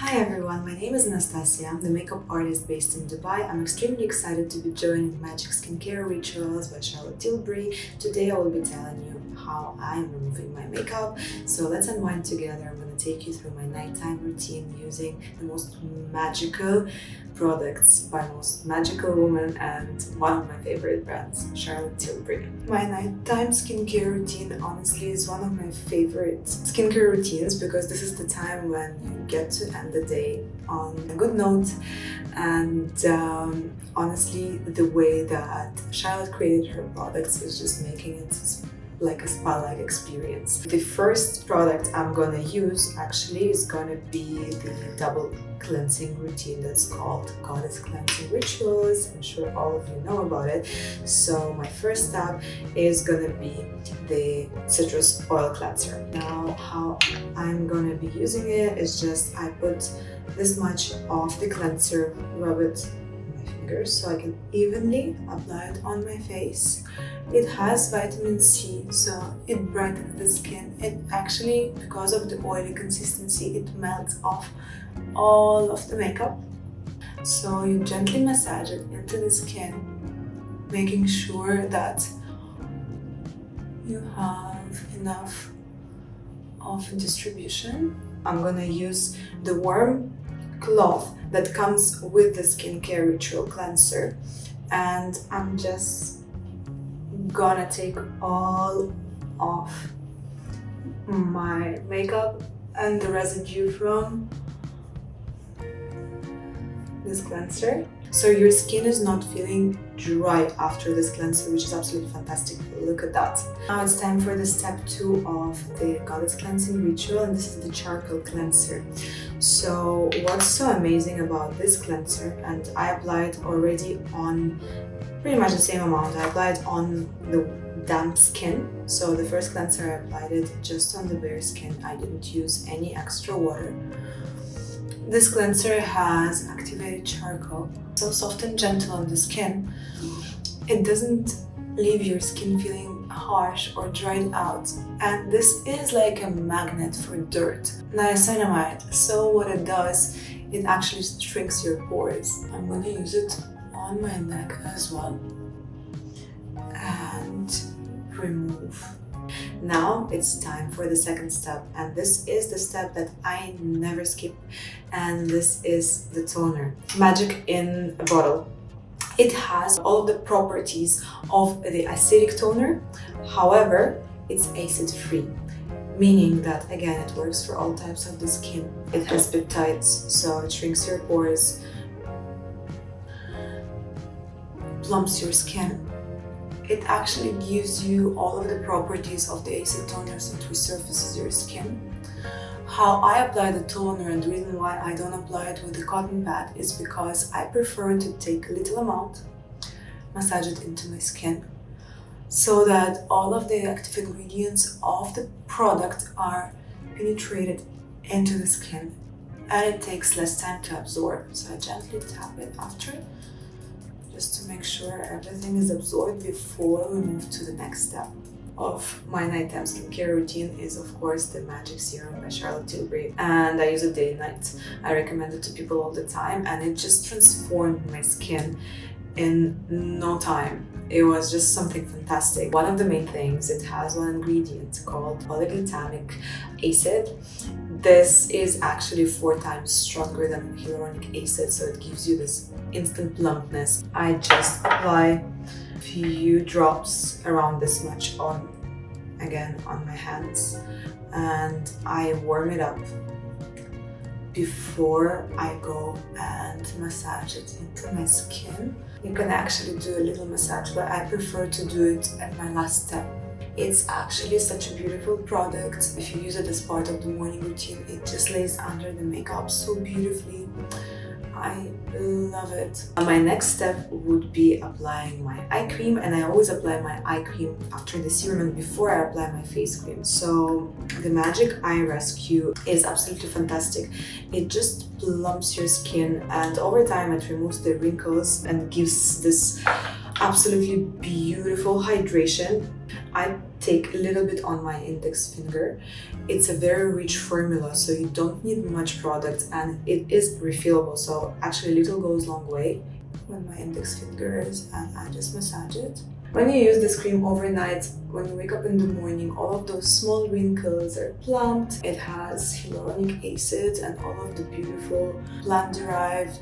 Hi everyone, my name is Anastasia. I'm the makeup artist based in Dubai. I'm extremely excited to be joining Magic Skincare Rituals by Charlotte Tilbury. Today I will be telling you how I'm removing my makeup. So let's unwind together. I'm going to take you through my nighttime routine using the most magical products by most magical woman and one of my favorite brands, Charlotte Tilbury. My nighttime skincare routine honestly is one of my favorite skincare routines because this is the time when you get to end the day on a good note, and honestly the way that Charlotte created her products is just making it like a spa-like experience. The first product I'm gonna use actually is gonna be the double cleansing routine that's called Goddess Cleansing Rituals. I'm sure all of you know about it. So my first step is gonna be the citrus oil cleanser. Now how I'm gonna be using it is just I put this much of the cleanser, rub it on my fingers so I can evenly apply it on my face. It has vitamin C, so it brightens the skin. It actually, because of the oily consistency, it melts off all of the makeup. So you gently massage it into the skin, making sure that you have enough of distribution. I'm gonna use the warm cloth that comes with the skincare ritual cleanser, and I'm just gonna take all of my makeup and the residue from this cleanser, so your skin is not feeling dry after this cleanser, which is absolutely fantastic. Look at that. Now it's time for the step 2 of the Goddess Cleansing Ritual, and this is the charcoal cleanser. So what's so amazing about this cleanser, and I applied already on pretty much the same amount. I applied on the damp skin. So the first cleanser I applied it just on the bare skin. I didn't use any extra water. This cleanser has activated charcoal, so soft and gentle on the skin. It doesn't leave your skin feeling harsh or dried out, and this is like a magnet for dirt, niacinamide. So what it does, it actually shrinks your pores. I'm gonna use it on my neck as well and remove. Now it's time for the second step, and this is the step that I never skip, and this is the toner. Magic in a bottle. It has all of the properties of the acidic toner, however it's acid free, meaning that again it works for all types of the skin. It has peptides, so it shrinks your pores, plumps your skin. It actually gives you all of the properties of the acid toner, so it resurfaces your skin. How I apply the toner, and the reason why I don't apply it with a cotton pad is because I prefer to take a little amount, massage it into my skin, so that all of the active ingredients of the product are penetrated into the skin and it takes less time to absorb. So I gently tap it after, just to make sure everything is absorbed before we move to the next step of my nighttime skincare routine is of course the Magic Serum by Charlotte Tilbury, and I use it day and night. I recommend it to people all the time, and it just transformed my skin in no time. It was just something fantastic. One of the main things, it has one ingredient called polyglutamic acid. This is actually 4 times stronger than hyaluronic acid, so it gives you this instant plumpness. I just apply a few drops around this much on my hands, and I warm it up before I go and massage it into my skin. You can actually do a little massage, but I prefer to do it at my last step. It's actually such a beautiful product. If you use it as part of the morning routine, it just lays under the makeup so beautifully. I love it. My next step would be applying my eye cream, and I always apply my eye cream after the serum and before I apply my face cream. So the Magic Eye Rescue is absolutely fantastic. It just plumps your skin, and over time it removes the wrinkles and gives this absolutely beautiful hydration. I take a little bit on my index finger It's a very rich formula, so you don't need much product, and it is refillable, so actually little goes long way. On my index fingers, and I just massage it. When you use this cream overnight, when you wake up in the morning, all of those small wrinkles are plumped. It has hyaluronic acid and all of the beautiful plant-derived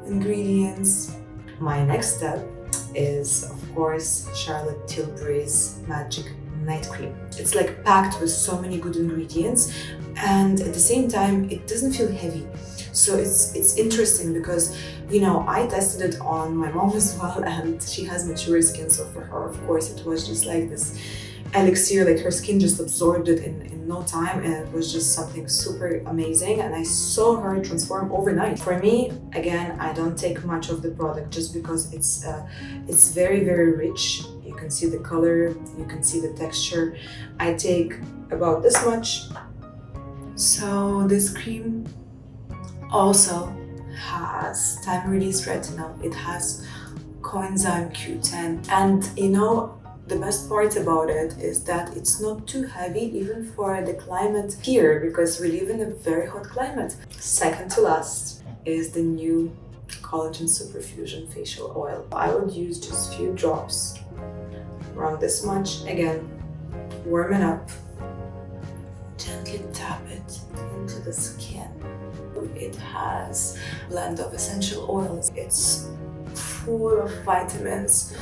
ingredients. My next step is, of course, Charlotte Tilbury's Magic Night Cream. It's like packed with so many good ingredients, and at the same time, it doesn't feel heavy. So it's interesting because, you know, I tested it on my mom as well, and she has mature skin, so for her, of course, it was just like this elixir, like her skin just absorbed it in no time, and it was just something super amazing, and I saw her transform overnight. For me, again, I don't take much of the product just because it's very, very rich. You can see the color, you can see the texture. I take about this much. So this cream also has time-release retinol, it has coenzyme Q10, and you know, the best part about it is that it's not too heavy even for the climate here, because we live in a very hot climate. Second to last is the new Collagen Superfusion facial oil. I would use just a few drops, around this much. Again, warm it up, gently tap it into the skin. It has a blend of essential oils. It's full of vitamins,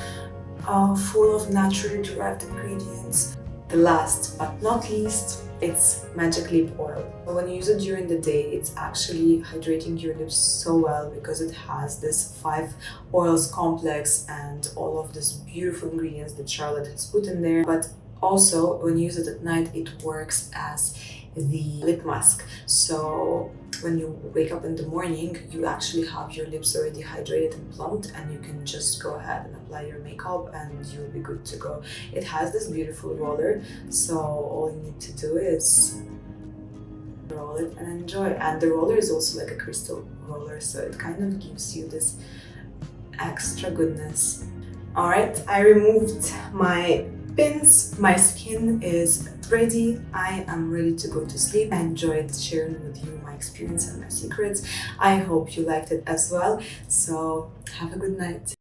full of naturally derived ingredients. The last but not least, it's Magic Lip Oil. When you use it during the day, it's actually hydrating your lips so well because it has this 5 oils complex and all of these beautiful ingredients that Charlotte has put in there. But also, when you use it at night, it works as the lip mask. So when you wake up in the morning, you actually have your lips already hydrated and plumped, and you can just go ahead and apply your makeup and you'll be good to go. It has this beautiful roller, so all you need to do is roll it and enjoy. And the roller is also like a crystal roller, so it kind of gives you this extra goodness. Alright, I removed my pins, my skin is ready, I am ready to go to sleep. I enjoyed sharing with you my experience and my secrets. I hope you liked it as well, so have a good night.